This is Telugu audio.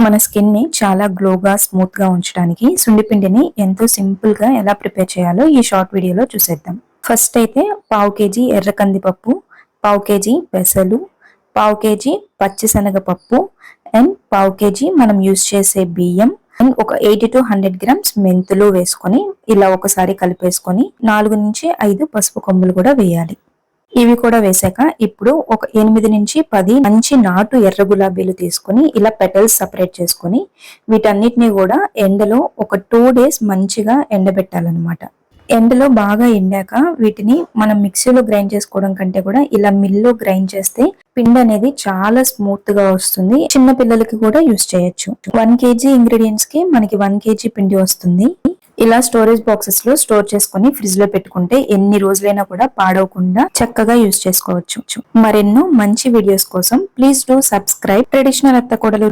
మన స్కిన్ ని చాలా గ్లోగా స్మూత్ గా ఉంచడానికి సుండిపిండిని ఎంతో సింపుల్ గా ఎలా ప్రిపేర్ చేయాలో ఈ షార్ట్ వీడియోలో చూసేద్దాం. ఫస్ట్ అయితే పావు కేజీ ఎర్ర కందిపప్పు, పావు కేజీ పెసలు, పావు కేజీ పచ్చిశనగపప్పు అండ్ పావు కేజీ మనం యూజ్ చేసే బియ్యం అండ్ ఒక 80 to 100 గ్రామ్స్ మెంతులు వేసుకొని ఇలా ఒకసారి కలిపేసుకొని 4 నుంచి 5 పసుపు కొమ్ములు కూడా వేయాలి. ఇవి కూడా వేసాక ఇప్పుడు ఒక 8 నుంచి 10 మంచి నాటు ఎర్ర గులాబీలు తీసుకొని ఇలా పెటల్స్ సపరేట్ చేసుకొని వీటన్నిటిని కూడా ఎండలో ఒక 2 days మంచిగా ఎండబెట్టాలన్నమాట. ఎండలో బాగా ఎండాక వీటిని మనం మిక్సీలో గ్రైండ్ చేసుకోవడం కంటే కూడా ఇలా మిల్లో గ్రైండ్ చేస్తే పిండి అనేది చాలా స్మూత్ గా వస్తుంది. చిన్న పిల్లలకి కూడా యూస్ చేయొచ్చు. 1 kg ఇంగ్రీడియంట్స్ కి మనకి 1 kg పిండి వస్తుంది. ఇలా స్టోరేజ్ బాక్సెస్ లో స్టోర్ చేసుకుని ఫ్రిడ్జ్ లో పెట్టుకుంటే ఎన్ని రోజులైనా కూడా పాడవకుండా చక్కగా యూస్ చేసుకోవచ్చు. మరెన్నో మంచి వీడియోస్ కోసం ప్లీజ్ డూ సబ్స్క్రైబ్ ట్రెడిషనల్ అత్త కోడలు